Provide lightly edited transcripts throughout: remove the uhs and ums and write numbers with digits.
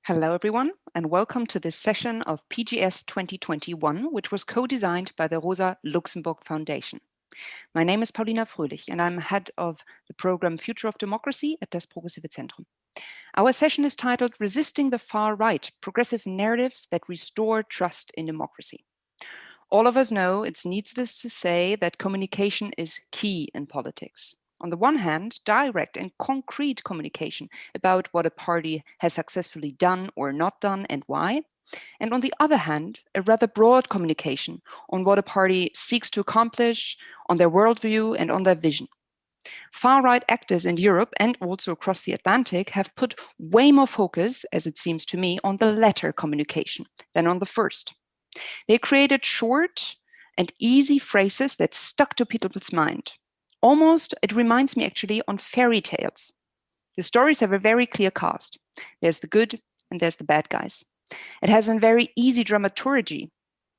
Hello, everyone, and welcome to this session of PGS 2021, which was co-designed by the Rosa Luxemburg Foundation. My name is Paulina Fröhlich, and I'm head of the program Future of Democracy at das Progressive Zentrum. Our session is titled Resisting the Far Right, Progressive Narratives that Restore Trust in Democracy. All of us know it's needless to say that communication is key in politics. On the one hand, direct and concrete communication about what a party has successfully done or not done and why. And on the other hand, a rather broad communication on what a party seeks to accomplish, on their worldview and on their vision. Far-right actors in Europe and also across the Atlantic have put way more focus, as it seems to me, on the latter communication than on the first. They created short and easy phrases that stuck to people's mind. Almost, it reminds me actually on fairy tales. The stories have a very clear cast. There's the good and there's the bad guys. It has a very easy dramaturgy,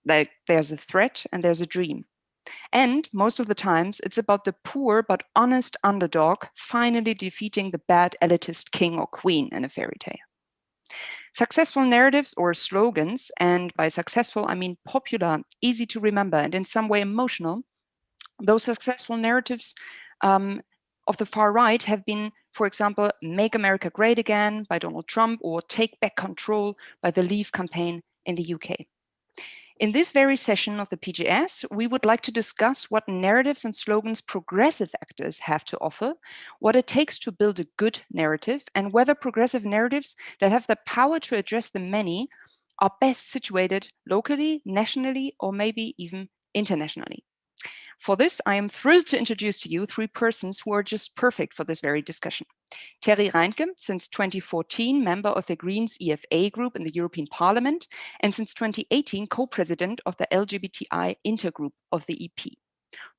like there's a threat and there's a dream. And most of the times, it's about the poor but honest underdog finally defeating the bad elitist king or queen in a fairy tale. Successful narratives or slogans, and by successful, I mean popular, easy to remember, and in some way emotional, those successful narratives of the far right have been, for example, Make America Great Again by Donald Trump or Take Back Control by the Leave campaign in the UK. In this very session of the PGS, we would like to discuss what narratives and slogans progressive actors have to offer, what it takes to build a good narrative, and whether progressive narratives that have the power to address the many are best situated locally, nationally, or maybe even internationally. For this, I am thrilled to introduce to you three persons who are just perfect for this very discussion. Terry Reintke, since 2014, member of the Greens EFA group in the European Parliament, and since 2018, co-president of the LGBTI intergroup of the EP.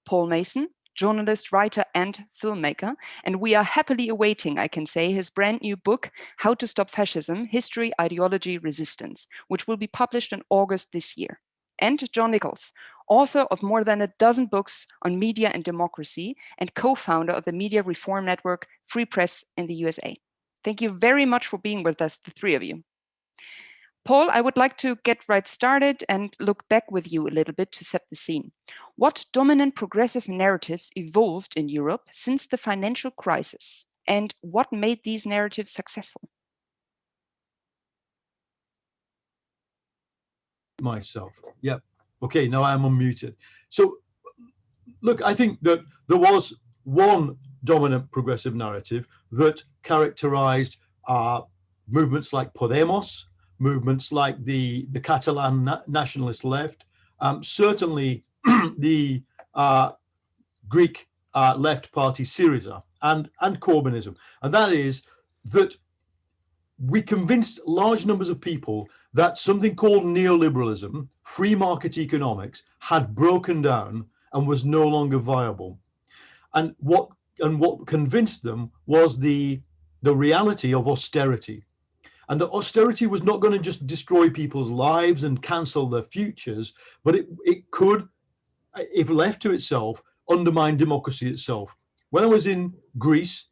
Paul Mason, journalist, writer, and filmmaker, and we are happily awaiting, I can say, his brand new book, How to Stop Fascism, History, Ideology, Resistance, which will be published in August this year. And John Nichols, author of more than a dozen books on media and democracy and co-founder of the media reform network Free Press in the USA. Thank you very much for being with us, the three of you. Paul, I would like to get right started and look back with you a little bit to set the scene. What dominant progressive narratives evolved in Europe since the financial crisis, and what made these narratives successful? Myself. Yeah. Okay, now I'm unmuted. So, look, I think that there was one dominant progressive narrative that characterized movements like Podemos, movements like the Catalan nationalist left, certainly the Greek left party Syriza and Corbynism. And that is that we convinced large numbers of people that something called neoliberalism, free market economics, had broken down and was no longer viable. And what convinced them was the reality of austerity. And that austerity was not going to just destroy people's lives and cancel their futures, but it could, if left to itself, undermine democracy itself. When I was in Greece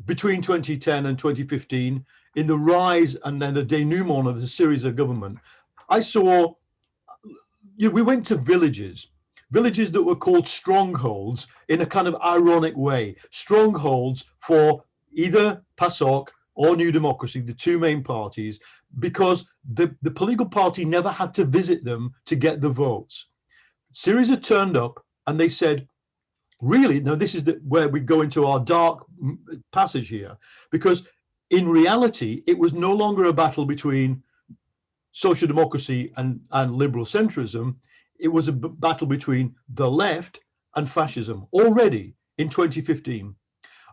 between 2010 and 2015, in the rise and then the denouement of the Syriza government, I saw, we went to villages that were called strongholds in a kind of ironic way, strongholds for either PASOK or New Democracy, the two main parties, because the political party never had to visit them to get the votes. Syriza turned up and they said, really, now this is where we go into our dark passage here, because in reality, it was no longer a battle between social democracy and liberal centrism. It was a battle between the left and fascism already in 2015.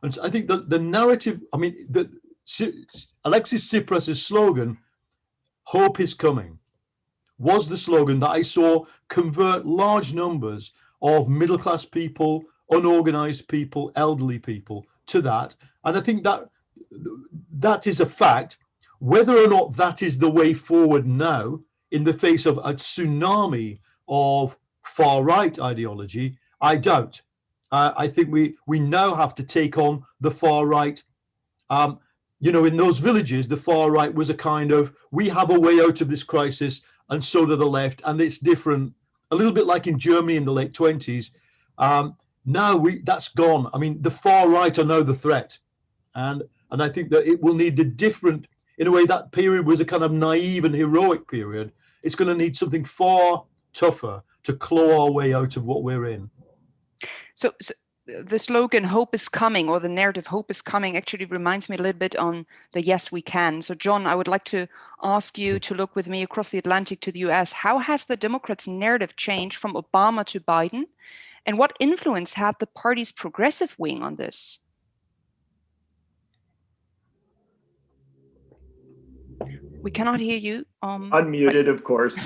And so I think that the narrative, I mean, Alexis Tsipras's slogan, "Hope is coming," was the slogan that I saw convert large numbers of middle-class people, unorganized people, elderly people to that. And I think that is a fact. Whether or not that is the way forward now in the face of a tsunami of far-right ideology, I doubt. I think we now have to take on the far-right in those villages, the far right was a kind of, we have a way out of this crisis, and so do the left, and it's different, a little bit like in Germany in the late 20s. Now that's gone. I mean, the far right are now the threat, and I think that it will need a different, in a way, that period was a kind of naive and heroic period. It's going to need something far tougher to claw our way out of what we're in. So the slogan "Hope is coming," or the narrative "Hope is coming," actually reminds me a little bit on the "Yes, we can." So, John, I would like to ask you to look with me across the Atlantic to the US. How has the Democrats' narrative changed from Obama to Biden? And what influence had the party's progressive wing on this? We cannot hear you. Unmuted, of course.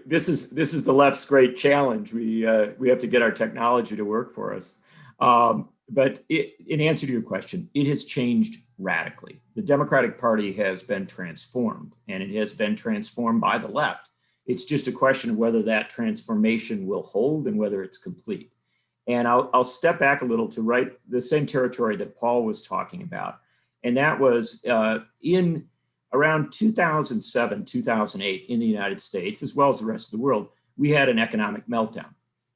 This is the left's great challenge. We have to get our technology to work for us. But in answer to your question, it has changed radically. The Democratic Party has been transformed, and it has been transformed by the left. It's just a question of whether that transformation will hold and whether it's complete. And I'll step back a little to right the same territory that Paul was talking about. And that was in around 2007, 2008 in the United States, as well as the rest of the world, we had an economic meltdown.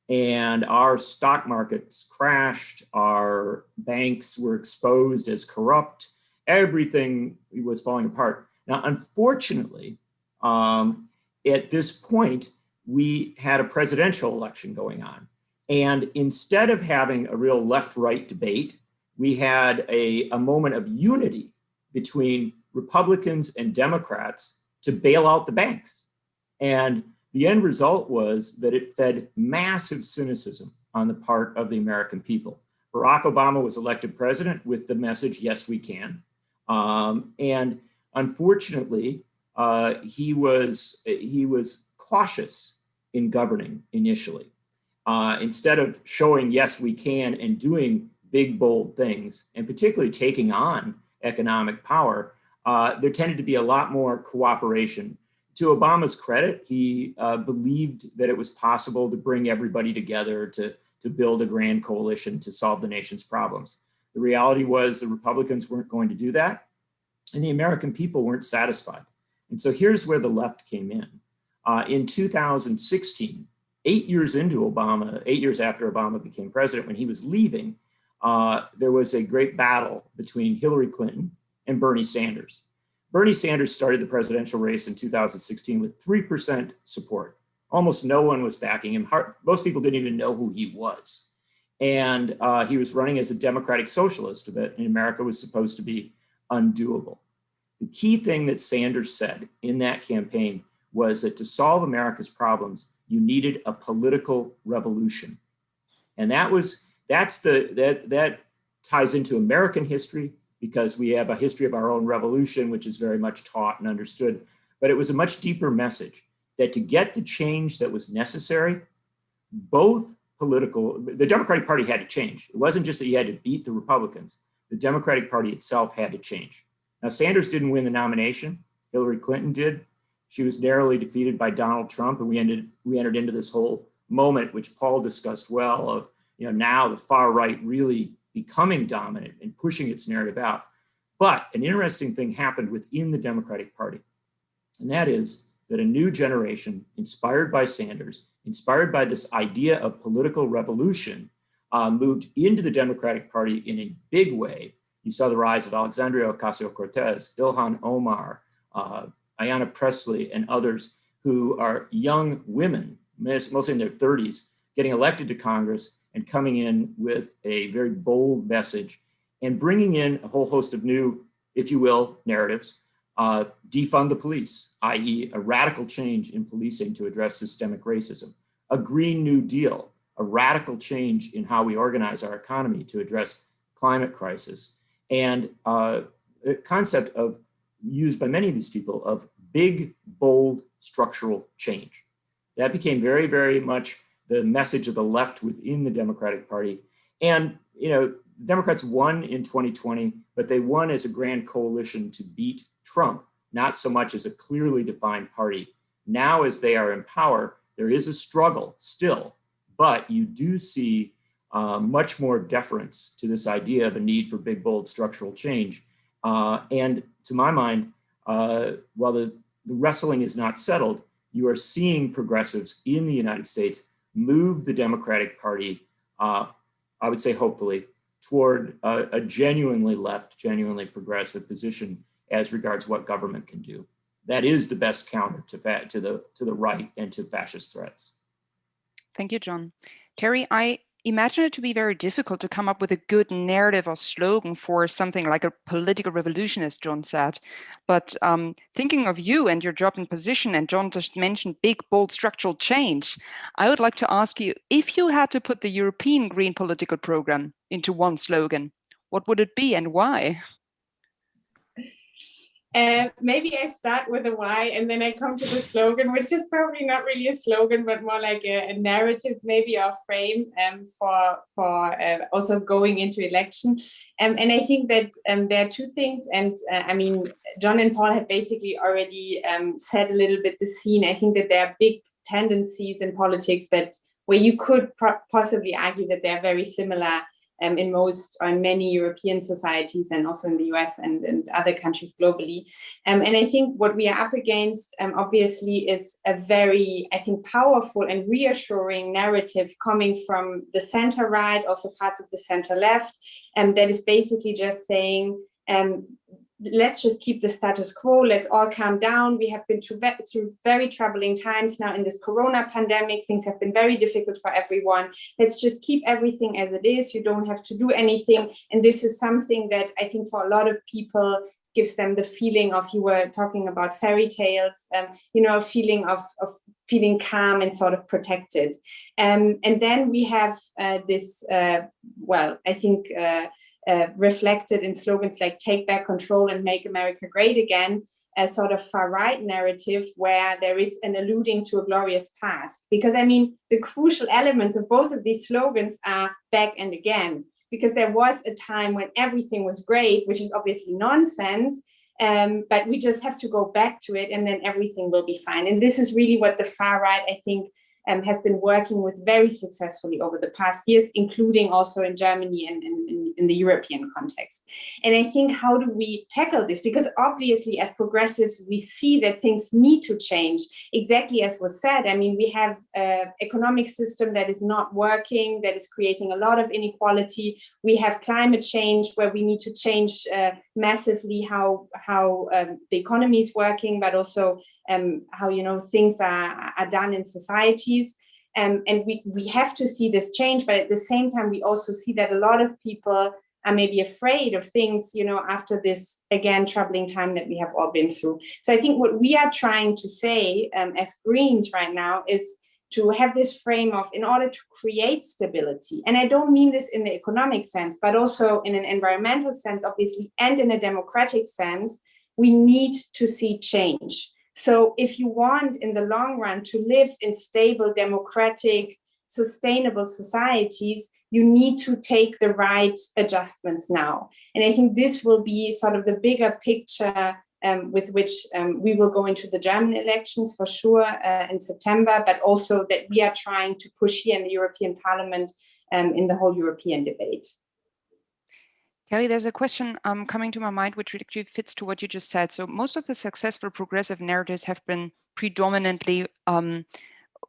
And our stock markets crashed, our banks were exposed as corrupt, everything was falling apart. Now, unfortunately, at this point, we had a presidential election going on. And instead of having a real left-right debate, we had a moment of unity between Republicans and Democrats to bail out the banks. And the end result was that it fed massive cynicism on the part of the American people. Barack Obama was elected president with the message, "Yes, we can." And unfortunately, he was cautious in governing initially. Instead of showing, "Yes, we can," and doing big, bold things, and particularly taking on economic power, there tended to be a lot more cooperation. To Obama's credit, he believed that it was possible to bring everybody together to build a grand coalition to solve the nation's problems. The reality was the Republicans weren't going to do that, and the American people weren't satisfied. And so here's where the left came in. In 2016, 8 years after Obama became president, when he was leaving, there was a great battle between Hillary Clinton and Bernie Sanders. Bernie Sanders started the presidential race in 2016 with 3% support. Almost no one was backing him. Most people didn't even know who he was. And he was running as a democratic socialist that in America was supposed to be undoable. The key thing that Sanders said in that campaign was that to solve America's problems, you needed a political revolution. And that ties into American history, because we have a history of our own revolution, which is very much taught and understood. But it was a much deeper message that to get the change that was necessary, the Democratic Party had to change. It wasn't just that you had to beat the Republicans. The Democratic Party itself had to change. Now, Sanders didn't win the nomination. Hillary Clinton did. She was narrowly defeated by Donald Trump, and we entered into this whole moment, which Paul discussed well, of now the far right really becoming dominant and pushing its narrative out. But an interesting thing happened within the Democratic Party, and that is that a new generation, inspired by Sanders, inspired by this idea of political revolution, moved into the Democratic Party in a big way. You saw the rise of Alexandria Ocasio-Cortez, Ilhan Omar, Ayanna Pressley, and others who are young women, mostly in their 30s, getting elected to Congress and coming in with a very bold message and bringing in a whole host of new, if you will, narratives. Defund the police, i.e. a radical change in policing to address systemic racism. A Green New Deal, a radical change in how we organize our economy to address climate crisis. And a concept used by many of these people of big, bold structural change. That became very, very much the message of the left within the Democratic Party. And, Democrats won in 2020, but they won as a grand coalition to beat Trump, not so much as a clearly defined party. Now, as they are in power, there is a struggle still, but you do see much more deference to this idea of a need for big, bold structural change. And to my mind, while the wrestling is not settled, you are seeing progressives in the United States move the Democratic Party, I would say hopefully, toward a genuinely left, genuinely progressive position as regards what government can do. That is the best counter to the right and to fascist threats. Thank you, John. Terry, I imagine it to be very difficult to come up with a good narrative or slogan for something like a political revolution, as John said. But thinking of you and your job and position, and John just mentioned big, bold structural change, I would like to ask you, if you had to put the European Green political program into one slogan, what would it be and why? Maybe I start with a why and then I come to the slogan, which is probably not really a slogan, but more like a narrative, maybe, or frame for also going into election. And I think that there are two things. And I mean, John and Paul have basically already set a little bit the scene. I think that there are big tendencies in politics that where you could possibly argue that they're very similar in most or in many European societies and also in the US and other countries globally. And I think what we are up against, obviously, is a very, I think, powerful and reassuring narrative coming from the center right, also parts of the center left, that is basically just saying, let's just keep the status quo. Let's all calm down. We have been through very troubling times now in this Corona pandemic. Things have been very difficult for everyone. Let's just keep everything as it is. You don't have to do anything. And this is something that I think for a lot of people gives them the feeling of, you were talking about fairy tales, a feeling of feeling calm and sort of protected. And then we have this, I think, reflected in slogans like "Take Back Control" and "Make America Great Again," a sort of far-right narrative where there is an alluding to a glorious past. Because, I mean, the crucial elements of both of these slogans are back and again, because there was a time when everything was great, which is obviously nonsense, but we just have to go back to it and then everything will be fine. And this is really what the far-right, I think, has been working with very successfully over the past years, including also in Germany and in the European context. And I think, how do we tackle this? Because obviously, as progressives, we see that things need to change, exactly as was said. I mean, we have an economic system that is not working, that is creating a lot of inequality. We have climate change, where we need to change massively how the economy is working, but also how things are done in societies, and we have to see this change. But at the same time, we also see that a lot of people are maybe afraid of things, after this again troubling time that we have all been through. So I think what we are trying to say as Greens right now is to have this frame of, in order to create stability, and I don't mean this in the economic sense, but also in an environmental sense, obviously, and in a democratic sense, we need to see change. So if you want, in the long run, to live in stable, democratic, sustainable societies, you need to take the right adjustments now. And I think this will be sort of the bigger picture with which we will go into the German elections for sure in September, but also that we are trying to push here in the European Parliament in the whole European debate. Terry, there's a question coming to my mind which actually fits to what you just said. So most of the successful progressive narratives have been predominantly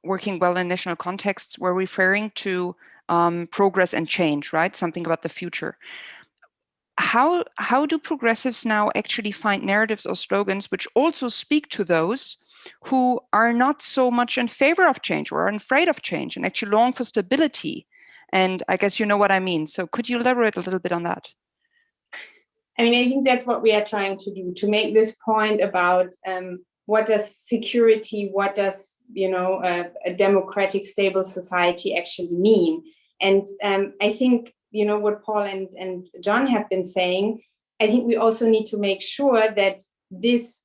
working well in national contexts. We're referring to progress and change, right? Something about the future. How do progressives now actually find narratives or slogans which also speak to those who are not so much in favor of change or are afraid of change and actually long for stability? And I guess you know what I mean. So could you elaborate a little bit on that? I mean, I think that's what we are trying to do, to make this point about what does security, what does, a democratic, stable society actually mean? And I think, what Paul and John have been saying, I think we also need to make sure that this,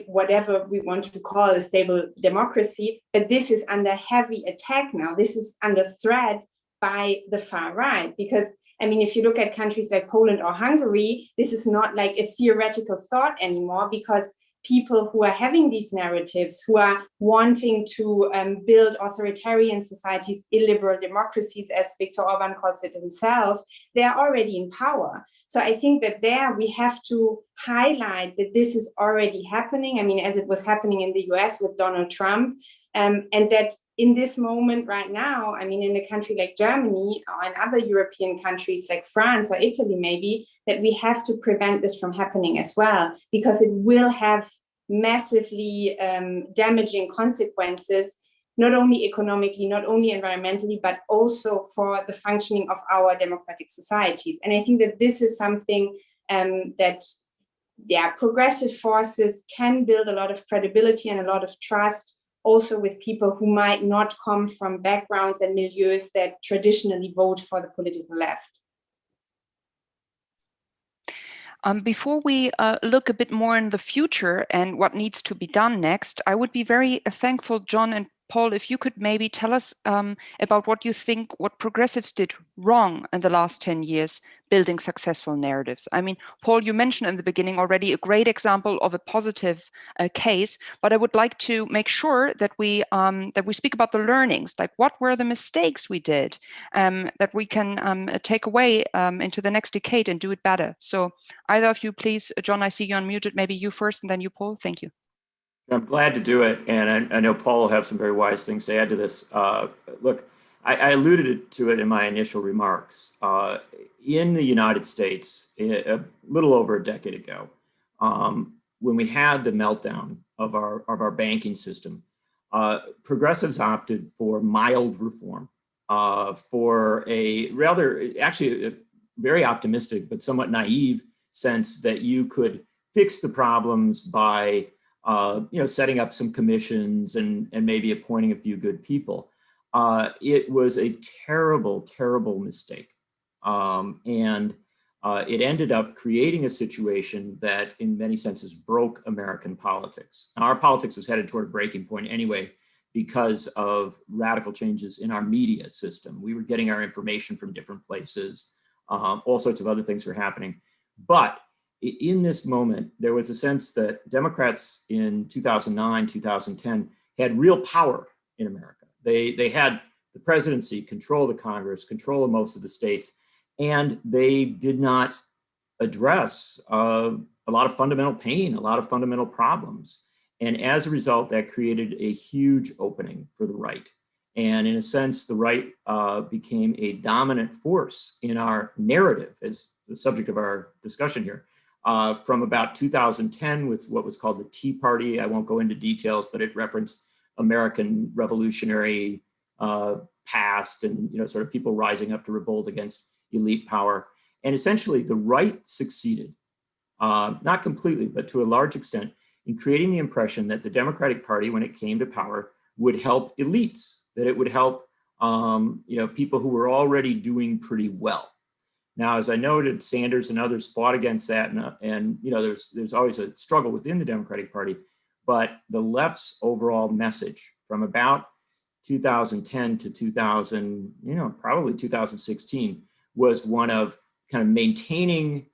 whatever we want to call a stable democracy, but this is under heavy attack now. This is under threat by the far right, because I mean, if you look at countries like Poland or Hungary, this is not like a theoretical thought anymore, because people who are having these narratives, who are wanting to build authoritarian societies, illiberal democracies, as Viktor Orban calls it himself, they are already in power. So I think that there we have to highlight that this is already happening. I mean, as it was happening in the US with Donald Trump, and that in this moment right now, I mean, in a country like Germany or in other European countries like France or Italy, maybe, that we have to prevent this from happening as well, because it will have massively damaging consequences, not only economically, not only environmentally, but also for the functioning of our democratic societies. And I think that this is something that progressive forces can build a lot of credibility and a lot of trust, also with people who might not come from backgrounds and milieus that traditionally vote for the political left. Before we look a bit more in the future and what needs to be done next, I would be very thankful, John and Paul, if you could maybe tell us about what you think what progressives did wrong in the last 10 years building successful narratives. I mean, Paul, you mentioned in the beginning already a great example of a positive case, but I would like to make sure that we speak about the learnings, like what were the mistakes we did that we can take away into the next decade and do it better. So either of you, please. John, I see you unmuted. Maybe you first and then you, Paul. Thank you. I'm glad to do it, and I know Paul will have some very wise things to add to this. Look, I alluded to it in my initial remarks. In the United States, a little over a decade ago, when we had the meltdown of our banking system, progressives opted for mild reform, for a rather, actually, a very optimistic but somewhat naive sense that you could fix the problems by setting up some commissions and maybe appointing a few good people. It was a terrible, terrible mistake. And it ended up creating a situation that in many senses broke American politics. Now, our politics was headed toward a breaking point anyway because of radical changes in our media system. We were getting our information from different places. All sorts of other things were happening. But in this moment, there was a sense that Democrats in 2009, 2010 had real power in America. They had the presidency, control of the Congress, control of most of the states, and they did not address a lot of fundamental pain, a lot of fundamental problems. And as a result, that created a huge opening for the right. And in a sense, the right became a dominant force in our narrative, as the subject of our discussion here. From about 2010 with what was called the Tea Party. I won't go into details, but it referenced American revolutionary past and sort of people rising up to revolt against elite power. And essentially the right succeeded, not completely, but to a large extent, in creating the impression that the Democratic Party, when it came to power, would help elites, that it would help people who were already doing pretty well. Now, as I noted, Sanders and others fought against that, and there's always a struggle within the Democratic Party, but the left's overall message from about 2010 to probably 2016 was one of kind of maintaining,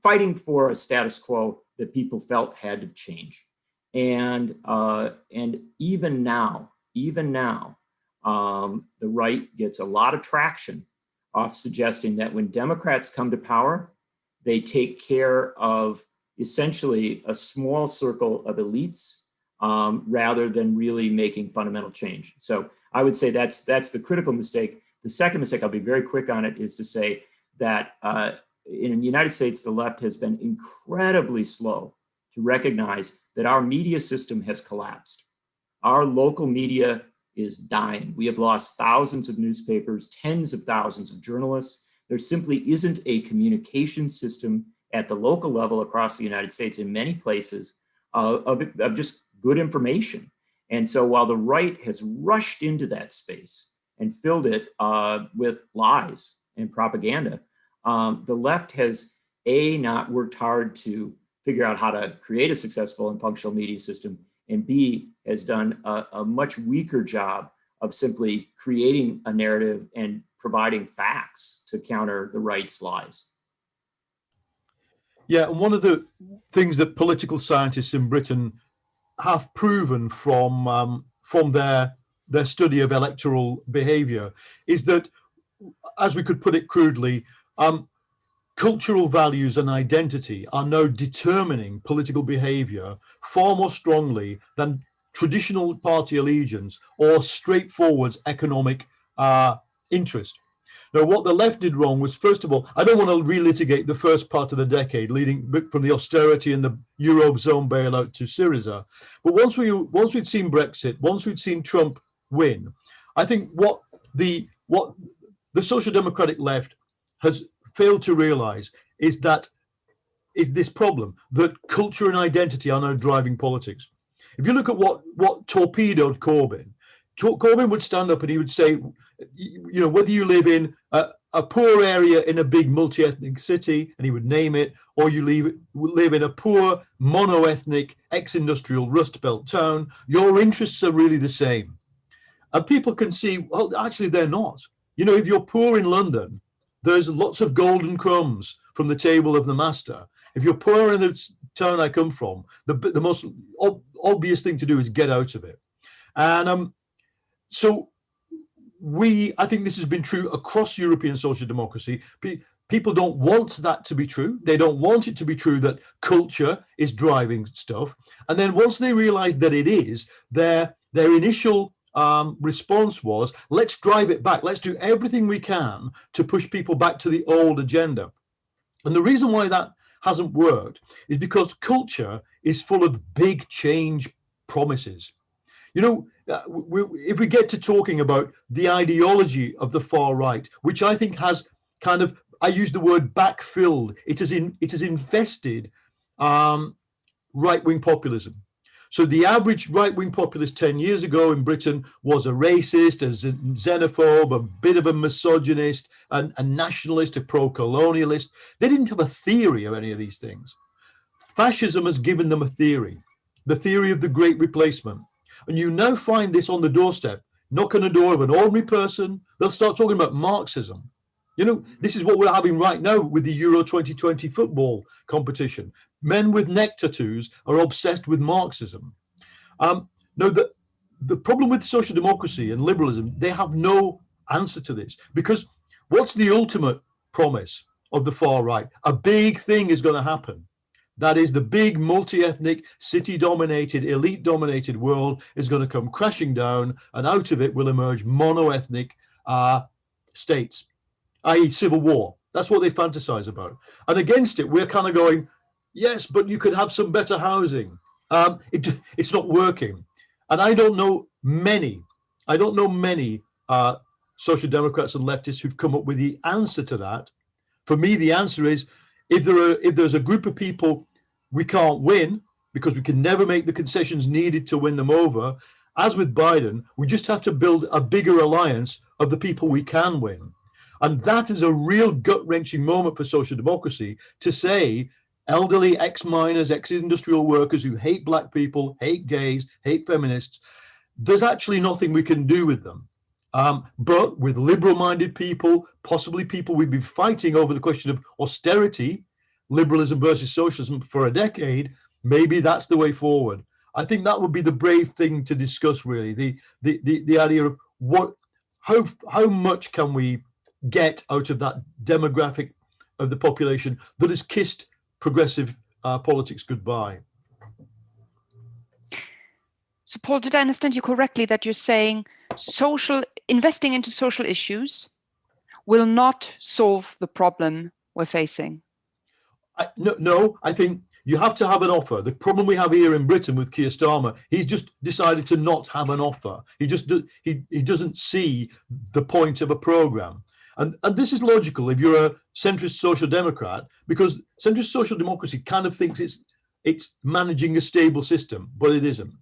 fighting for a status quo that people felt had to change. And even now, the right gets a lot of traction off suggesting that when Democrats come to power, they take care of essentially a small circle of elites rather than really making fundamental change. So I would say that's the critical mistake. The second mistake, I'll be very quick on it, is to say that in the United States, the left has been incredibly slow to recognize that our media system has collapsed. Our local media is dying. We have lost thousands of newspapers, tens of thousands of journalists. There simply isn't a communication system at the local level across the United States in many places of just good information. And so while the right has rushed into that space and filled it with lies and propaganda, the left has not worked hard to figure out how to create a successful and functional media system, and B, has done a much weaker job of simply creating a narrative and providing facts to counter the right's lies. Yeah, and one of the things that political scientists in Britain have proven from their study of electoral behaviour is that, as we could put it crudely, cultural values and identity are now determining political behaviour far more strongly than traditional party allegiance or straightforward economic interest. Now, what the left did wrong was, first of all, I don't want to relitigate the first part of the decade, leading from the austerity and the Eurozone bailout to Syriza. But once we'd seen Brexit, once we'd seen Trump win, I think what the Social Democratic left has failed to realise is this problem that culture and identity are now driving politics. If you look at what torpedoed Corbyn, Corbyn would stand up and he would say, you know, whether you live in a poor area in a big multi-ethnic city, and he would name it, or you live in a poor mono-ethnic ex-industrial Rust Belt town, your interests are really the same. And people can see, well, actually they're not. You know, if you're poor in London, there's lots of golden crumbs from the table of the master. If you're poor in the town I come from, the most obvious thing to do is get out of it. And so I think this has been true across European social democracy. People don't want that to be true. They don't want it to be true that culture is driving stuff. And then once they realize that it is, their initial response was, let's drive it back. Let's do everything we can to push people back to the old agenda. And the reason why that hasn't worked is because culture is full of big change promises. You know, if we get to talking about the ideology of the far right, which I think has kind of, I use the word backfilled, it has infested right-wing populism. So the average right-wing populist 10 years ago in Britain was a racist, a xenophobe, a bit of a misogynist, a nationalist, a pro-colonialist. They didn't have a theory of any of these things. Fascism has given them a theory, the theory of the Great Replacement. And you now find this on the doorstep. Knock on the door of an ordinary person, they'll start talking about Marxism. You know, this is what we're having right now with the Euro 2020 football competition. Men with neck tattoos are obsessed with Marxism. No, the problem with social democracy and liberalism, they have no answer to this, because what's the ultimate promise of the far right? A big thing is going to happen. That is, the big multi-ethnic, city-dominated, elite-dominated world is going to come crashing down, and out of it will emerge mono-ethnic states, i.e. civil war. That's what they fantasize about. And against it, we're kind of going, yes, but you could have some better housing. It's not working. And I don't know many social democrats and leftists who've come up with the answer to that. For me, the answer is, if there's a group of people we can't win because we can never make the concessions needed to win them over, as with Biden, we just have to build a bigger alliance of the people we can win. And that is a real gut-wrenching moment for social democracy, to say elderly ex-miners, ex-industrial workers who hate black people, hate gays, hate feminists, there's actually nothing we can do with them. But with liberal-minded people, possibly people we've been fighting over the question of austerity, liberalism versus socialism for a decade, maybe that's the way forward. I think that would be the brave thing to discuss, really, the idea of how much can we get out of that demographic of the population that has kissed progressive politics goodbye. So, Paul, did I understand you correctly that you're saying investing into social issues will not solve the problem we're facing? No, I think you have to have an offer. The problem we have here in Britain with Keir Starmer, he's just decided to not have an offer. He doesn't see the point of a program. And this is logical if you're a centrist social democrat, because centrist social democracy kind of thinks it's managing a stable system, but it isn't.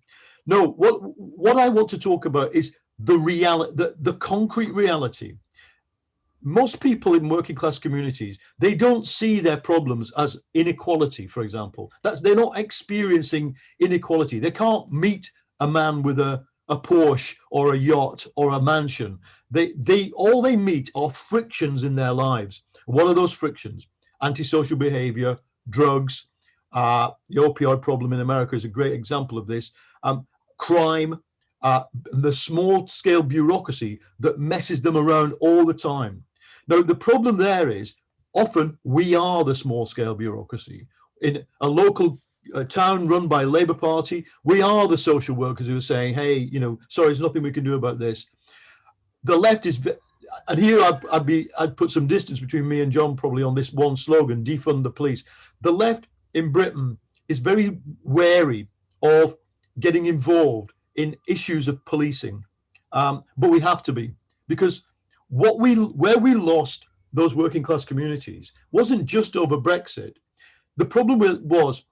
No, what I want to talk about is the concrete reality. Most people in working class communities, they don't see their problems as inequality, for example. They're not experiencing inequality. They can't meet a man with a Porsche or a yacht or a mansion. All they meet are frictions in their lives. What are those frictions? Antisocial behavior, drugs, the opioid problem in America is a great example of this, crime, the small-scale bureaucracy that messes them around all the time. Now, the problem there is often we are the small-scale bureaucracy. In a local town run by Labour Party, we are the social workers who are saying, hey, you know, sorry, there's nothing we can do about this. The left is, and here I'd put some distance between me and John probably on this one slogan, defund the police. The left in Britain is very wary of getting involved in issues of policing, but we have to be, because where we lost those working class communities wasn't just over Brexit. The problem was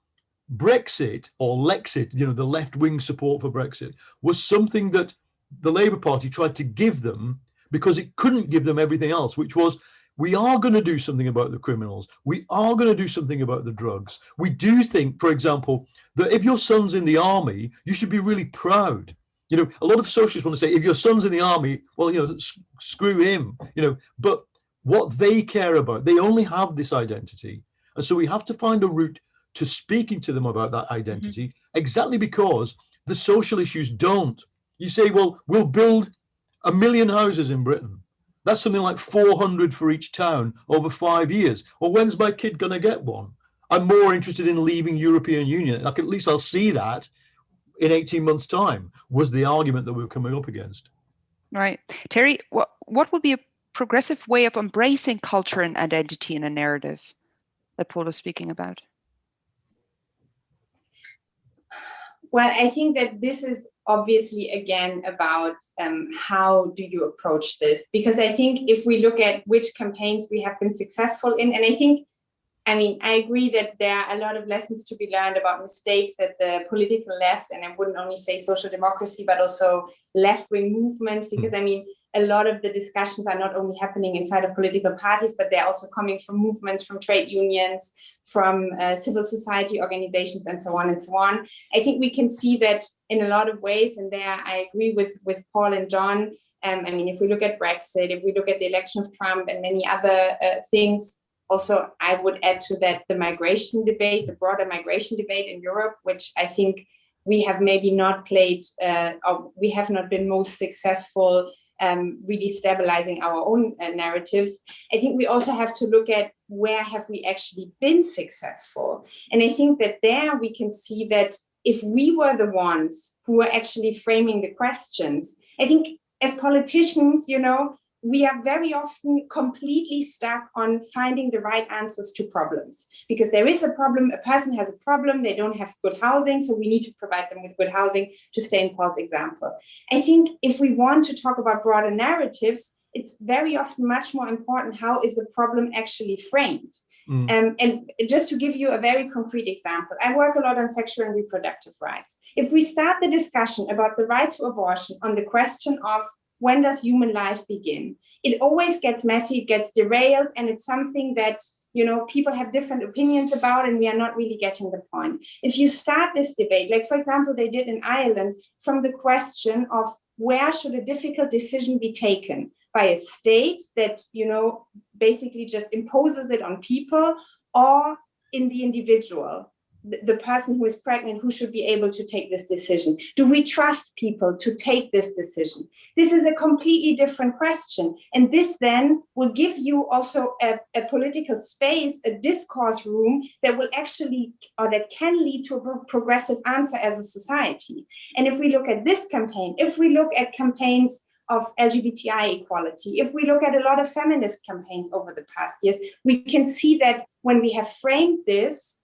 Brexit, or Lexit, you know, the left-wing support for Brexit, was something that the Labour Party tried to give them because it couldn't give them everything else, which was, we are going to do something about the criminals. We are going to do something about the drugs. We do think, for example, that if your son's in the army, you should be really proud. You know, a lot of socialists want to say, if your son's in the army, well, you know, screw him, you know, but what they care about, they only have this identity. And so we have to find a route to speaking to them about that identity, exactly because the social issues don't. You say, well, we'll build 1 million houses in Britain. That's something like 400 for each town over 5 years. Well, when's my kid going to get one? I'm more interested in leaving European Union. Like, at least I'll see that in 18 months' time, was the argument that we were coming up against. Right. Terry, what would be a progressive way of embracing culture and identity in a narrative that Paul is speaking about? Well, I think that this is obviously, again, about how do you approach this? Because I think if we look at which campaigns we have been successful in, and I agree that there are a lot of lessons to be learned about mistakes that the political left, and I wouldn't only say social democracy, but also left-wing movements, because a lot of the discussions are not only happening inside of political parties, but they're also coming from movements, from trade unions, from civil society organizations, and so on and so on. I think we can see that in a lot of ways, and there I agree with Paul and John. If we look at Brexit, if we look at the election of Trump and many other things, also I would add to that the migration debate, the broader migration debate in Europe, which I think we have maybe not played, or we have not been most successful really stabilizing our own narratives. I think we also have to look at where have we actually been successful. And I think that there we can see that if we were the ones who were actually framing the questions, I think as politicians, you know, we are very often completely stuck on finding the right answers to problems, because there is a problem, a person has a problem, they don't have good housing, so we need to provide them with good housing, to stay in Paul's example. I think if we want to talk about broader narratives, it's very often much more important how is the problem actually framed. And just to give you a very concrete example, I work a lot on sexual and reproductive rights. If we start the discussion about the right to abortion on the question of when does human life begin, it always gets messy, it gets derailed, and it's something that, you know, people have different opinions about, and we are not really getting the point. If you start this debate, like for example, they did in Ireland, from the question of where should a difficult decision be taken by a state that, you know, basically just imposes it on people, or in the individual, the person who is pregnant, who should be able to take this decision? Do we trust people to take this decision? This is a completely different question. And this then will give you also a political space, a discourse room that will actually, or that can lead to a progressive answer as a society. And if we look at this campaign, if we look at campaigns of LGBTI equality, if we look at a lot of feminist campaigns over the past years, we can see that when we have framed this,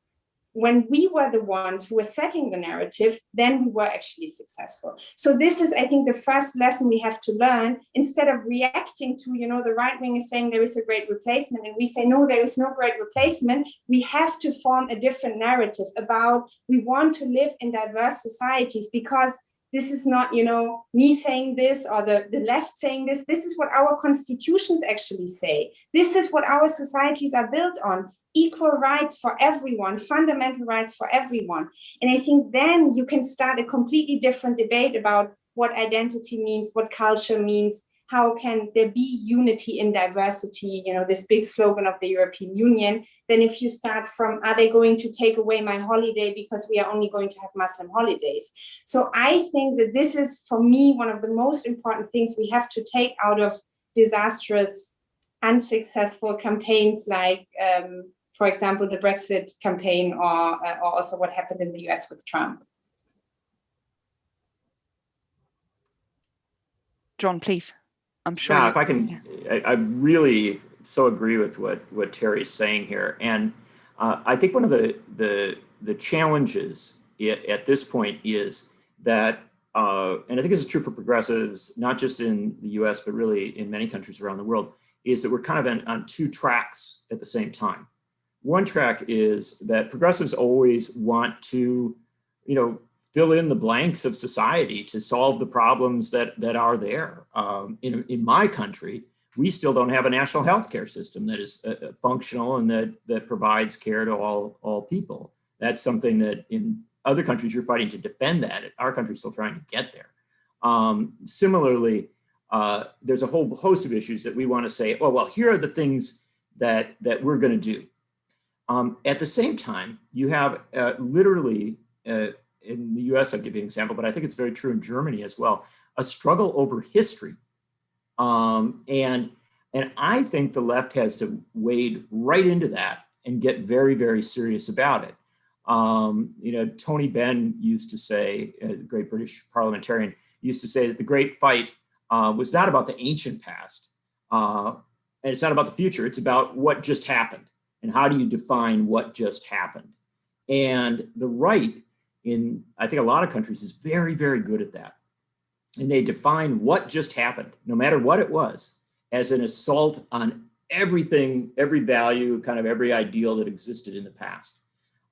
when we were the ones who were setting the narrative, then we were actually successful. So this is, I think, the first lesson we have to learn. Instead of reacting to, you know, the right wing is saying there is a great replacement, and we say, no, there is no great replacement. We have to form a different narrative about we want to live in diverse societies, because this is not, you know, me saying this or the left saying this. This is what our constitutions actually say. This is what our societies are built on. Equal rights for everyone, fundamental rights for everyone. And I think then you can start a completely different debate about what identity means, what culture means, how can there be unity in diversity, you know, this big slogan of the European Union, than if you start from, are they going to take away my holiday because we are only going to have Muslim holidays? So I think that this is, for me, one of the most important things we have to take out of disastrous, unsuccessful campaigns like, for example, the Brexit campaign, or also what happened in the US with Trump. John, please. I'm sure. Yeah, if I can, I really so agree with what Terry's saying here. And I think one of the challenges at this point is that, and I think this is true for progressives, not just in the US, but really in many countries around the world, is that we're kind of on two tracks at the same time. One track is that progressives always want to, you know, fill in the blanks of society to solve the problems that are there. In my country, we still don't have a national health care system that is functional and that provides care to all people. That's something that in other countries you're fighting to defend that. Our country's still trying to get there. Similarly, there's a whole host of issues that we want to say, oh, well, here are the things that we're going to do. At the same time, you have literally, in the US, I'll give you an example, but I think it's very true in Germany as well, a struggle over history. And I think the left has to wade right into that and get very, very serious about it. You know, Tony Benn used to say, a great British parliamentarian, used to say that the great fight was not about the ancient past, and it's not about the future, it's about what just happened. And how do you define what just happened? And the right, in I think a lot of countries, is very, very good at that. And they define what just happened, no matter what it was, as an assault on everything, every value, kind of every ideal that existed in the past.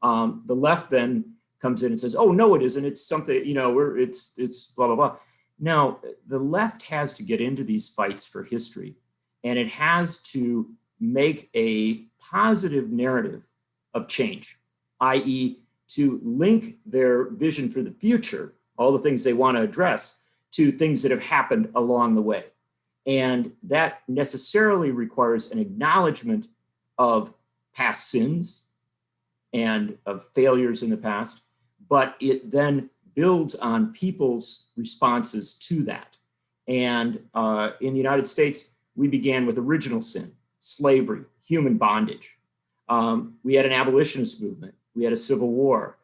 The left then comes in and says, oh, no, it isn't. It's something, you know, it's blah, blah, blah. Now, the left has to get into these fights for history, and it has to make a positive narrative of change, i.e., to link their vision for the future, all the things they want to address, to things that have happened along the way. And that necessarily requires an acknowledgement of past sins and of failures in the past, but it then builds on people's responses to that. And in the United States, we began with original sin, slavery, human bondage. We had an abolitionist movement. We had a civil war.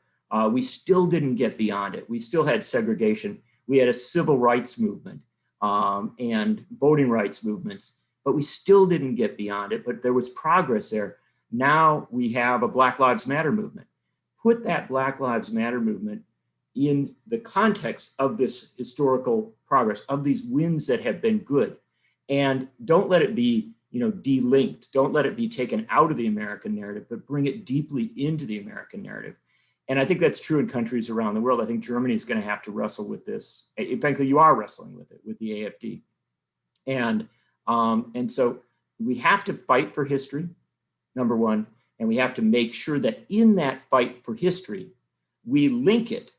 We still didn't get beyond it. We still had segregation. We had a civil rights movement and voting rights movements, but we still didn't get beyond it. But there was progress there. Now we have a Black Lives Matter movement. Put that Black Lives Matter movement in the context of this historical progress, of these wins that have been good. And don't let it be, you know, delinked. Don't let it be taken out of the American narrative, but bring it deeply into the American narrative. And I think that's true in countries around the world. I think Germany is going to have to wrestle with this. Frankly, you are wrestling with it, with the AfD. And so we have to fight for history, number one, and we have to make sure that in that fight for history, we link it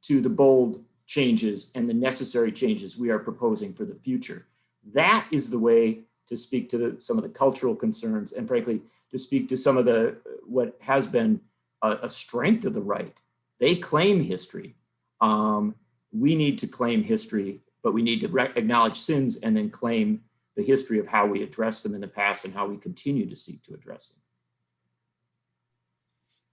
to the bold changes and the necessary changes we are proposing for the future. That is the way to speak to some of the cultural concerns, and frankly, to speak to some of the what has been a strength of the right. They claim history. We need to claim history, but we need to acknowledge sins and then claim the history of how we address them in the past and how we continue to seek to address them.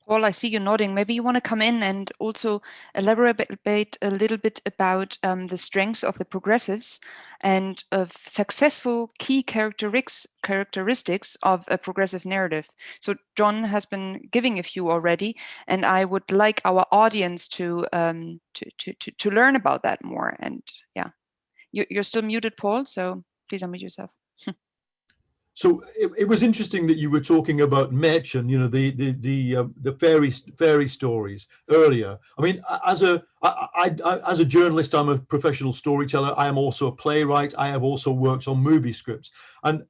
Paul, I see you nodding. Maybe you want to come in and also elaborate a little bit about the strengths of the progressives and of successful key characteristics of a progressive narrative. So John has been giving a few already, and I would like our audience to learn about that more. And yeah, you're still muted, Paul, so please unmute yourself. So it was interesting that you were talking about Mädchen, you know, the fairy stories earlier. I mean, as a journalist, I'm a professional storyteller. I am also a playwright. I have also worked on movie scripts, and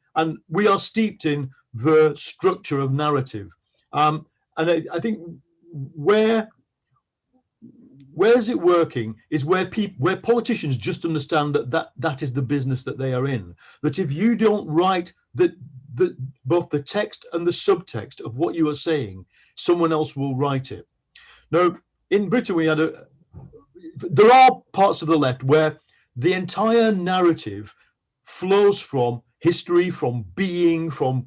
we are steeped in the structure of narrative. And I think where where is it working is where politicians just understand that is the business that they are in. That if you don't write both the text and the subtext of what you are saying, someone else will write it. Now, in Britain, there are parts of the left where the entire narrative flows from history, from being, from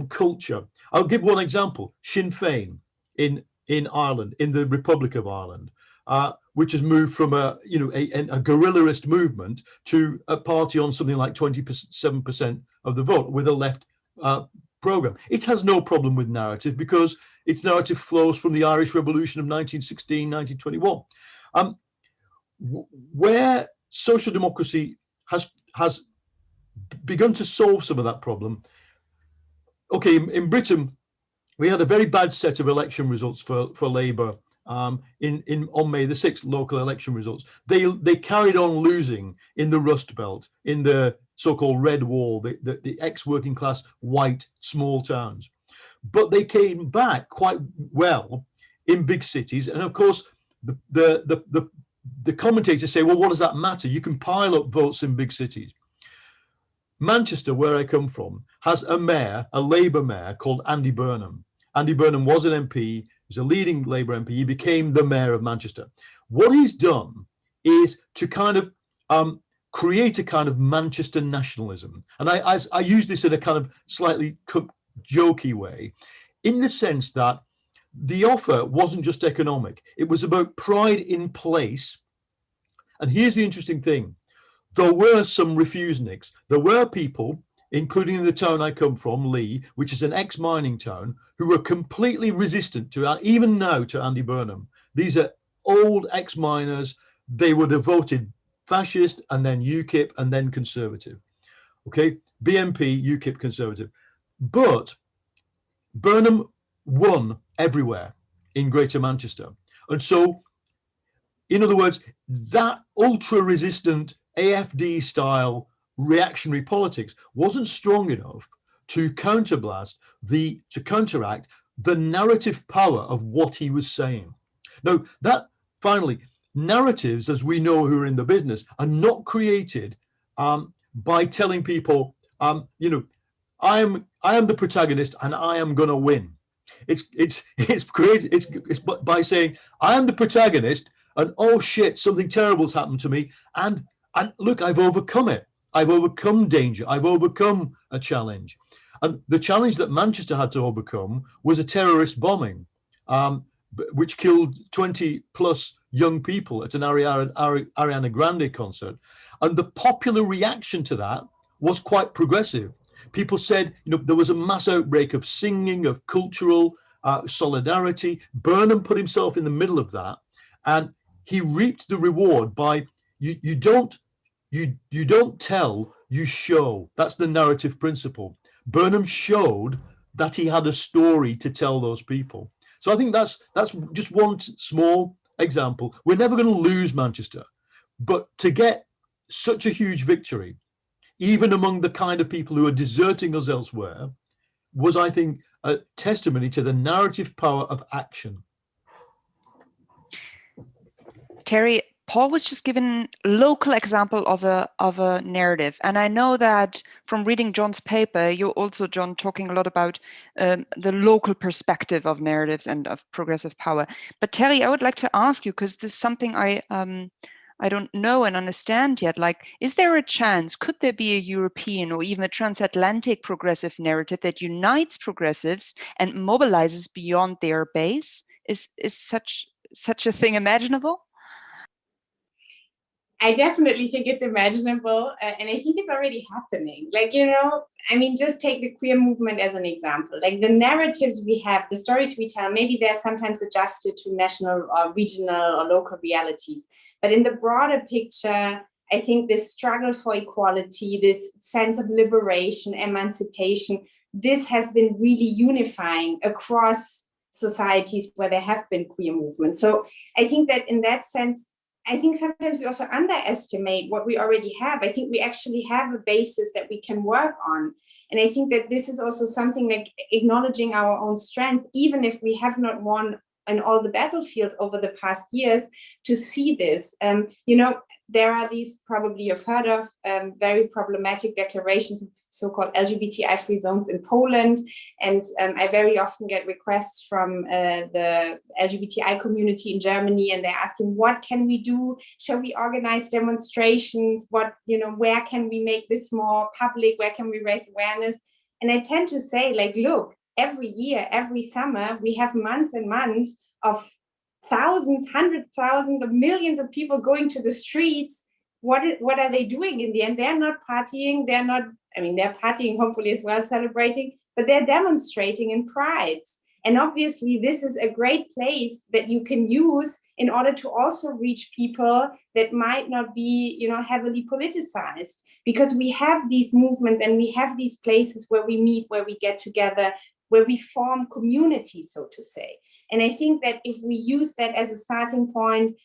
culture. I'll give one example: Sinn Féin in Ireland, in the Republic of Ireland, which has moved from a guerrillarist movement to a party on something like 27% of the vote with a left program. It has no problem with narrative because its narrative flows from the Irish Revolution of 1916, 1921. Where social democracy has begun to solve some of that problem. Okay, in Britain, we had a very bad set of election results for Labour on May the 6th, local election results. They carried on losing in the Rust Belt, in the so-called Red Wall, the ex-working class white small towns. But they came back quite well in big cities. And of course, the commentators say, well, what does that matter? You can pile up votes in big cities. Manchester, where I come from, has a mayor, a Labour mayor called Andy Burnham. Andy Burnham was an MP, he was a leading Labour MP. He became the mayor of Manchester. What he's done is to kind of create a kind of Manchester nationalism. And I use this in a kind of slightly jokey way, in the sense that the offer wasn't just economic. It was about pride in place. And here's the interesting thing. There were some refuseniks. There were people, including in the town I come from, Lee, which is an ex-mining town, who were completely resistant to, even now, to Andy Burnham. These are old ex-miners. They were devoted fascist, and then UKIP, and then Conservative. Okay, BNP, UKIP, Conservative. But Burnham won everywhere in Greater Manchester. And so, in other words, that ultra-resistant AFD style reactionary politics wasn't strong enough to counteract the narrative power of what he was saying. Now, that finally, narratives, as we know who are in the business, are not created by telling people, I am the protagonist and I am going to win. It's created. It's by saying I am the protagonist and oh shit, something terrible's happened to me, and look, I've overcome it. I've overcome danger. I've overcome a challenge. And the challenge that Manchester had to overcome was a terrorist bombing, which killed 20 plus young people at an Ariana Grande concert. And the popular reaction to that was quite progressive. People said, there was a mass outbreak of singing, of cultural solidarity. Burnham put himself in the middle of that, and he reaped the reward by you don't tell, you show. That's the narrative principle. Burnham showed that he had a story to tell those people. So I think that's just one small example. We're never going to lose Manchester, but to get such a huge victory, even among the kind of people who are deserting us elsewhere, was, I think, a testimony to the narrative power of action. Terry, Paul was just given a local example of a narrative. And I know that from reading John's paper, you're also, John, talking a lot about the local perspective of narratives and of progressive power. But Terry, I would like to ask you, because this is something I don't know and understand yet. Like, is there a chance, could there be a European or even a transatlantic progressive narrative that unites progressives and mobilizes beyond their base? Is such a thing imaginable? I definitely think it's imaginable, and I think it's already happening. Just take the queer movement as an example. Like, the narratives we have, the stories we tell, maybe they're sometimes adjusted to national or regional or local realities. But in the broader picture, I think this struggle for equality, this sense of liberation, emancipation, this has been really unifying across societies where there have been queer movements. So I think that in that sense, I think sometimes we also underestimate what we already have. I think we actually have a basis that we can work on. And I think that this is also something like acknowledging our own strength, even if we have not won in all the battlefields over the past years to see this. There are these, probably you've heard of, very problematic declarations of so-called LGBTI-free zones in Poland. And I very often get requests from the LGBTI community in Germany, and they're asking, what can we do? Shall we organize demonstrations? Where can we make this more public? Where can we raise awareness? And I tend to say, look, every year, every summer, we have months and months of thousands, hundreds of thousands of millions of people going to the streets. What are they doing in the end? They're not partying. They're partying hopefully as well, celebrating, but they're demonstrating in prides. And obviously this is a great place that you can use in order to also reach people that might not be, heavily politicized, because we have these movements and we have these places where we meet, where we get together, where we form communities, so to say. And I think that if we use that as a starting point,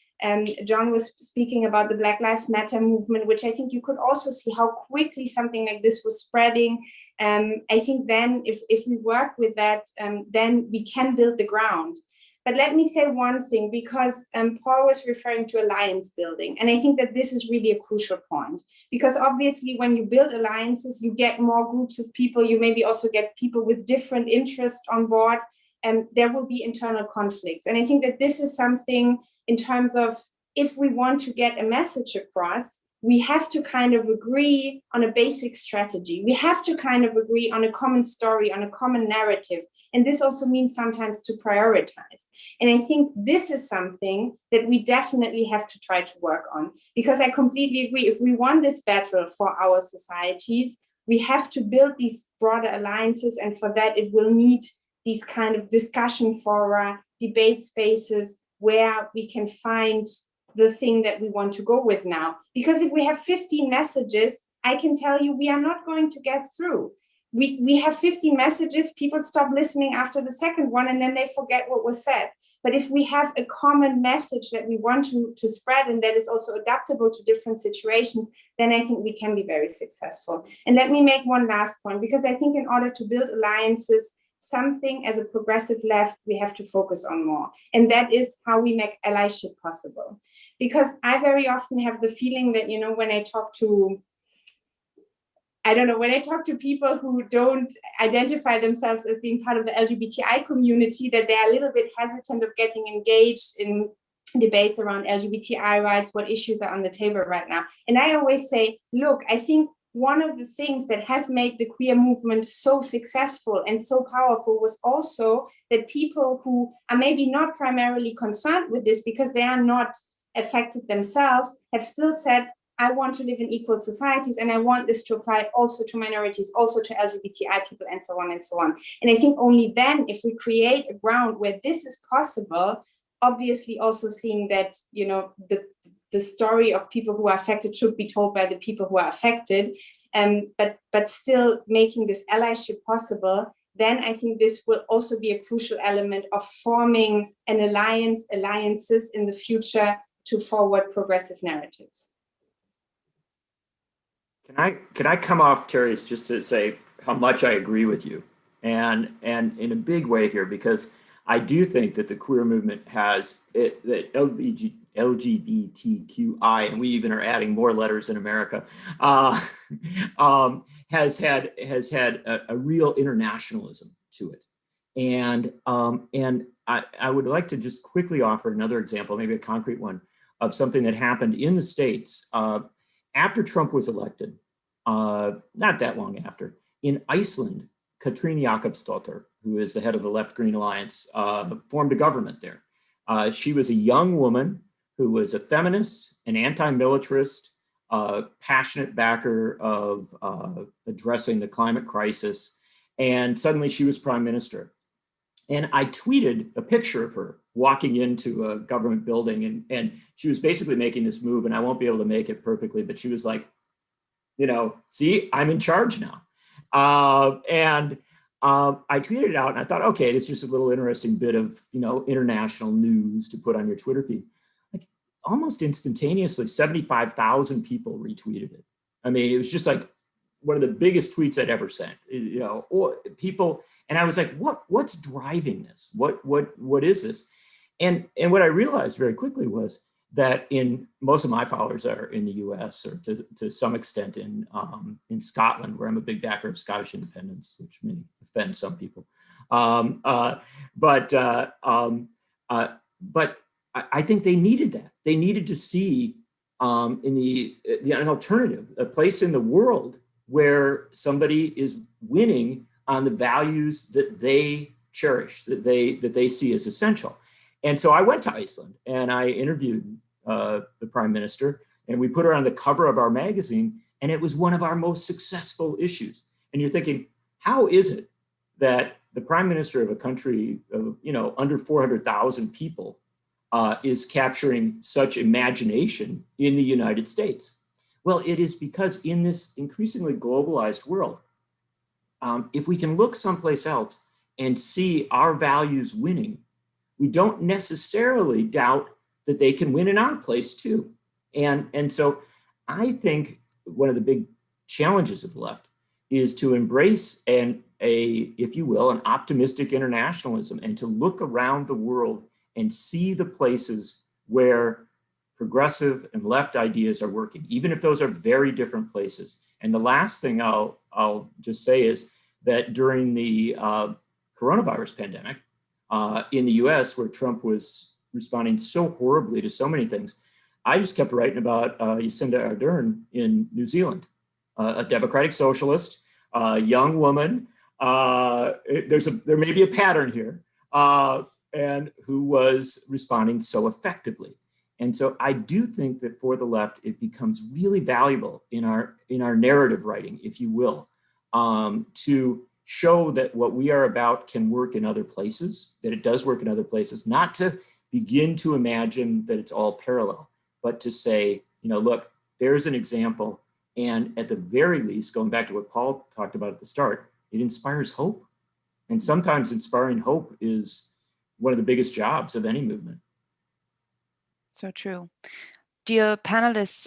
John was speaking about the Black Lives Matter movement, which I think you could also see how quickly something like this was spreading. I think then if we work with that, then we can build the ground. But let me say one thing, because Paul was referring to alliance building. And I think that this is really a crucial point, because obviously when you build alliances, you get more groups of people. You maybe also get people with different interests on board, and there will be internal conflicts. And I think that this is something in terms of, if we want to get a message across, we have to kind of agree on a basic strategy. We have to kind of agree on a common story, on a common narrative. And this also means sometimes to prioritize. And I think this is something that we definitely have to try to work on, because I completely agree. If we want this battle for our societies, we have to build these broader alliances. And for that, it will need these kind of discussion fora, debate spaces where we can find the thing that we want to go with now. Because if we have 15 messages, I can tell you we are not going to get through. We have 15 messages, people stop listening after the second one, and then they forget what was said. But if we have a common message that we want to spread, and that is also adaptable to different situations, then I think we can be very successful. And let me make one last point, because I think in order to build alliances, something as a progressive left we have to focus on more. And that is how we make allyship possible. Because I very often have the feeling that, when I talk to people who don't identify themselves as being part of the LGBTI community, that they're a little bit hesitant of getting engaged in debates around LGBTI rights, what issues are on the table right now. And I always say, look, I think one of the things that has made the queer movement so successful and so powerful was also that people who are maybe not primarily concerned with this because they are not affected themselves have still said, I want to live in equal societies, and I want this to apply also to minorities, also to LGBTI people, and so on and so on. And I think only then, if we create a ground where this is possible, obviously also seeing that, the story of people who are affected should be told by the people who are affected, but still making this allyship possible, then I think this will also be a crucial element of forming an alliances in the future to forward progressive narratives. Can I come off, Terry, just to say how much I agree with you, and in a big way here, because I do think that the queer movement has the LGBTQI, and we even are adding more letters in America, has had a real internationalism to it, and I would like to just quickly offer another example, maybe a concrete one, of something that happened in the States after Trump was elected. Not that long after, in Iceland, Katrín Jakobsdóttir, who is the head of the Left Green Alliance, formed a government there. She was a young woman who was a feminist, an anti-militarist, passionate backer of addressing the climate crisis, and suddenly she was prime minister. And I tweeted a picture of her walking into a government building, and she was basically making this move, and I won't be able to make it perfectly, but she was like, see, I'm in charge now. I tweeted it out, and I thought, okay, it's just a little interesting bit of, international news to put on your Twitter feed. Like almost instantaneously, 75,000 people retweeted it. I mean, it was just like one of the biggest tweets I'd ever sent, or people. And I was like, what's driving this? What is this? And what I realized very quickly was that most of my followers are in the U.S. or to some extent in Scotland, where I'm a big backer of Scottish independence, which may offend some people. But I think they needed that. They needed to see an alternative, a place in the world where somebody is winning on the values that they cherish, that they see as essential. And so I went to Iceland and I interviewed the prime minister, and we put her on the cover of our magazine, and it was one of our most successful issues. And you're thinking, how is it that the prime minister of a country of, under 400,000 people is capturing such imagination in the United States? Well, it is because in this increasingly globalized world, if we can look someplace else and see our values winning, we don't necessarily doubt that they can win in our place too. And so I think one of the big challenges of the left is to embrace if you will, an optimistic internationalism, and to look around the world and see the places where progressive and left ideas are working, even if those are very different places. And the last thing I'll just say is that during the coronavirus pandemic in the US, where Trump was responding so horribly to so many things, I just kept writing about Jacinda Ardern in New Zealand, a democratic socialist, a young woman. There may be a pattern here, and who was responding so effectively. And so I do think that for the left, it becomes really valuable in our narrative writing, if you will, to show that what we are about can work in other places, that it does work in other places, not to begin to imagine that it's all parallel, but to say, look, there's an example. And at the very least, going back to what Paul talked about at the start, it inspires hope. And sometimes inspiring hope is one of the biggest jobs of any movement. So true. Dear panelists,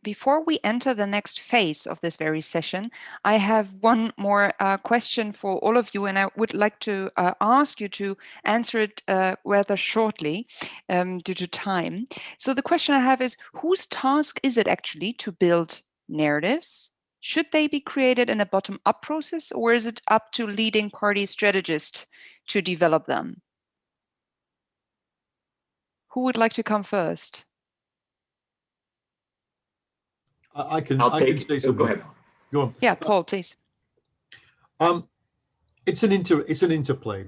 before we enter the next phase of this very session, I have one more question for all of you, and I would like to ask you to answer it rather shortly due to time. So the question I have is, whose task is it actually to build narratives? Should they be created in a bottom-up process, or is it up to leading party strategists to develop them? Who would like to come first? I can say something. Go ahead. Go on. Yeah, Paul, please. It's an interplay.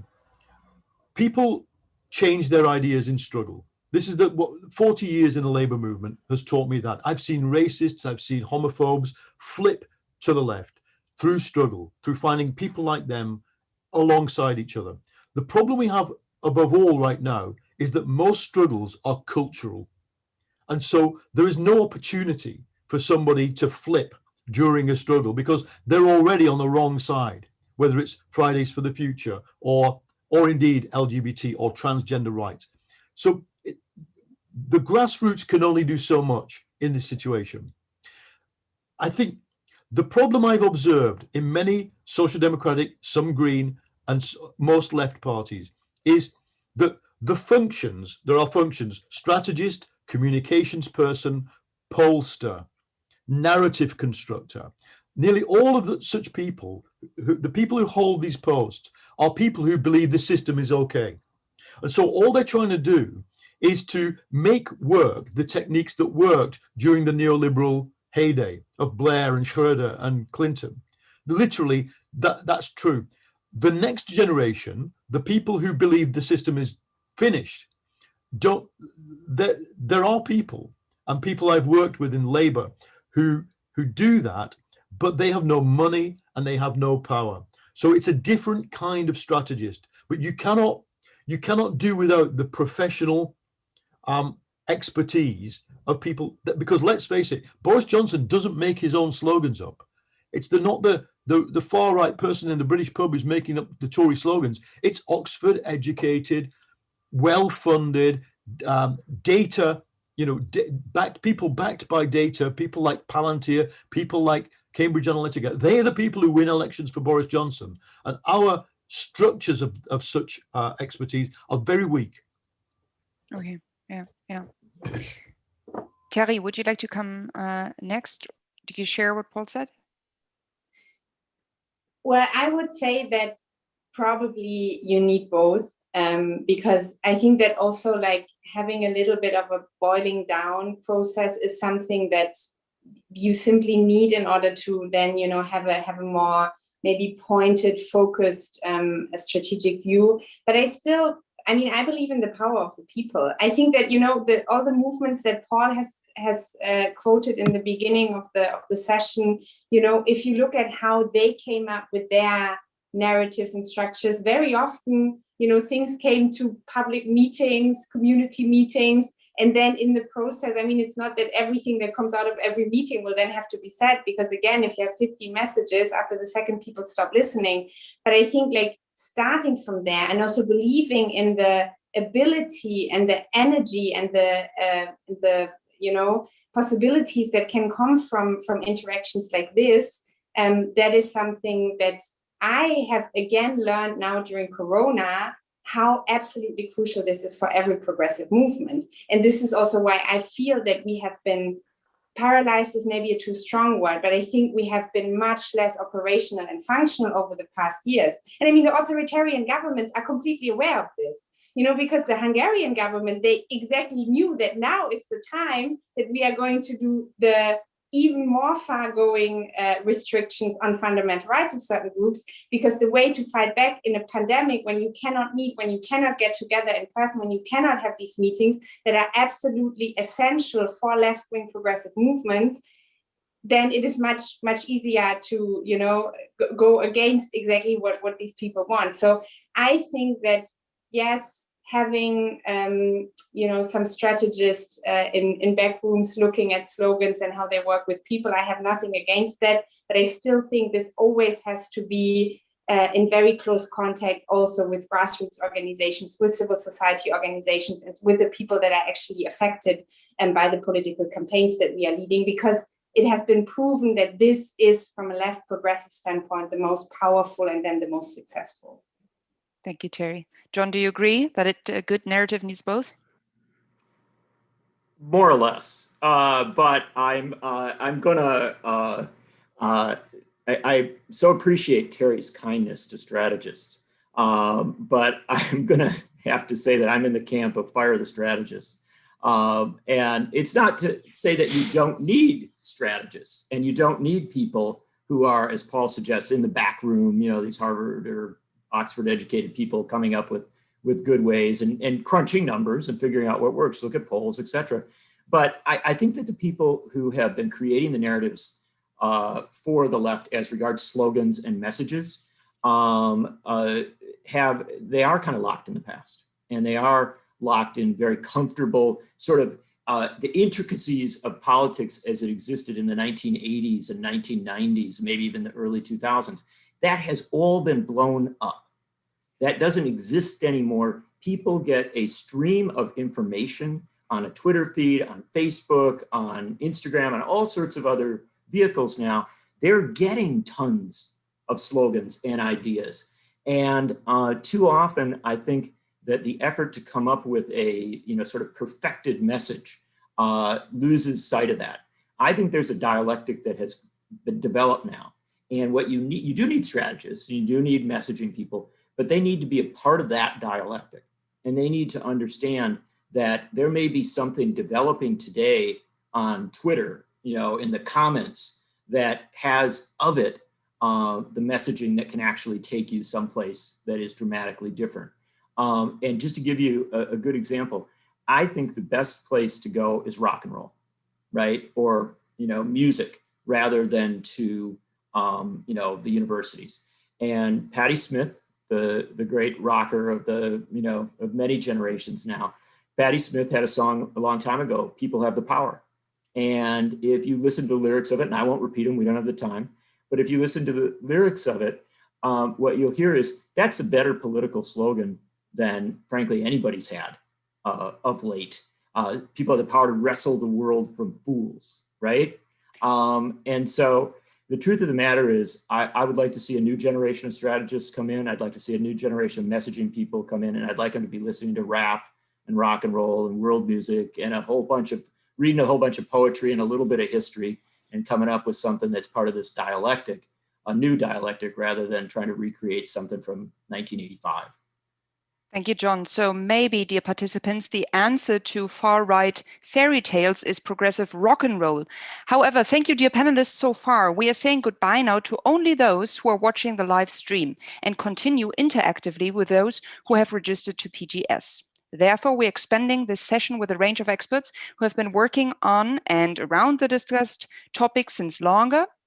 People change their ideas in struggle. This is what 40 years in the labor movement has taught me that. I've seen racists, I've seen homophobes flip to the left through struggle, through finding people like them alongside each other. The problem we have above all right now is that most struggles are cultural. And so there is no opportunity for somebody to flip during a struggle because they're already on the wrong side, whether it's Fridays for the Future or indeed LGBT or transgender rights. So the grassroots can only do so much in this situation. I think the problem I've observed in many social democratic, some green, and most left parties is that there are functions, strategist, communications person, pollster, narrative constructor. Nearly all of such people, the people who hold these posts, are people who believe the system is okay. And so all they're trying to do is to make work the techniques that worked during the neoliberal heyday of Blair and Schroeder and Clinton. Literally, that's true. The next generation, the people who believe the system is finished, there are people, and people I've worked with in labor who do that, but they have no money and they have no power. So it's a different kind of strategist, but you cannot do without the professional expertise of people because let's face it, Boris Johnson doesn't make his own slogans up. It's not the far right person in the British pub who's making up the Tory slogans. It's Oxford educated, well-funded, data, people backed by data, people like Palantir, people like Cambridge Analytica. They are the people who win elections for Boris Johnson. And our structures of such expertise are very weak. Okay, yeah. Terry, would you like to come next? Did you share what Paul said? Well, I would say that probably you need both, because I think that also like having a little bit of a boiling down process is something that you simply need in order to then, have a more maybe pointed, focused, a strategic view. But I believe in the power of the people. I think that, all the movements that Paul has quoted in the beginning of the session, if you look at how they came up with their narratives and structures, very often, things came to public meetings, community meetings, and then in the process, it's not that everything that comes out of every meeting will then have to be said, because again, if you have 50 messages, after the second people stop listening. But I think like starting from there and also believing in the ability and the energy and the possibilities that can come from interactions like this, that is something that I have again learned now during Corona, how absolutely crucial this is for every progressive movement. And this is also why I feel that we have been paralyzed, is maybe a too strong word, but I think we have been much less operational and functional over the past years. And the authoritarian governments are completely aware of this, because the Hungarian government, they exactly knew that now is the time that we are going to do the even more far-going restrictions on fundamental rights of certain groups, because the way to fight back in a pandemic, when you cannot meet, when you cannot get together in person, when you cannot have these meetings that are absolutely essential for left-wing progressive movements, then it is much, much easier to, go against exactly what these people want. So I think that, yes, having some strategists in back rooms looking at slogans and how they work with people, I have nothing against that, but I still think this always has to be in very close contact also with grassroots organizations, with civil society organizations, and with the people that are actually affected by the political campaigns that we are leading, because it has been proven that this is, from a left progressive standpoint, the most powerful and then the most successful. Thank you, Terry. John, do you agree that a good narrative needs both? More or less, but I so appreciate Terry's kindness to strategists, but I'm gonna have to say that I'm in the camp of fire the strategists. And it's not to say that you don't need strategists and you don't need people who are, as Paul suggests, in the back room, these Harvard or Oxford educated people coming up with good ways and crunching numbers and figuring out what works, look at polls, et cetera. But I think that the people who have been creating the narratives for the left as regards slogans and messages they are kind of locked in the past, and they are locked in very comfortable sort of the intricacies of politics as it existed in the 1980s and 1990s, maybe even the early 2000s. That has all been blown up. That doesn't exist anymore. People get a stream of information on a Twitter feed, on Facebook, on Instagram, and all sorts of other vehicles now. They're getting tons of slogans and ideas. And too often, I think that the effort to come up with a sort of perfected message loses sight of that. I think there's a dialectic that has been developed now. And what you do need strategists, you do need messaging people, but they need to be a part of that dialectic. And they need to understand that there may be something developing today on Twitter, in the comments, that has of it the messaging that can actually take you someplace that is dramatically different. And just to give you a good example, I think the best place to go is rock and roll, right? Or, music, rather than to, the universities. And Patti Smith, the great rocker of of many generations now, Patti Smith had a song a long time ago, "People Have the Power." And if you listen to the lyrics of it, and I won't repeat them, we don't have the time, but if you listen to the lyrics of it, what you'll hear is that's a better political slogan than, frankly, anybody's had of late. People have the power to wrestle the world from fools, right? And so the truth of the matter is, I would like to see a new generation of strategists come in. I'd like to see a new generation of messaging people come in, and I'd like them to be listening to rap, and rock and roll and world music and reading a whole bunch of poetry and a little bit of history and coming up with something that's part of this dialectic, a new dialectic, rather than trying to recreate something from 1985. Thank you, John. So maybe, dear participants, the answer to far-right fairy tales is progressive rock and roll. However, thank you, dear panelists, so far. We are saying goodbye now to only those who are watching the live stream and continue interactively with those who have registered to PGS. Therefore, we're expanding this session with a range of experts who have been working on and around the discussed topic since longer.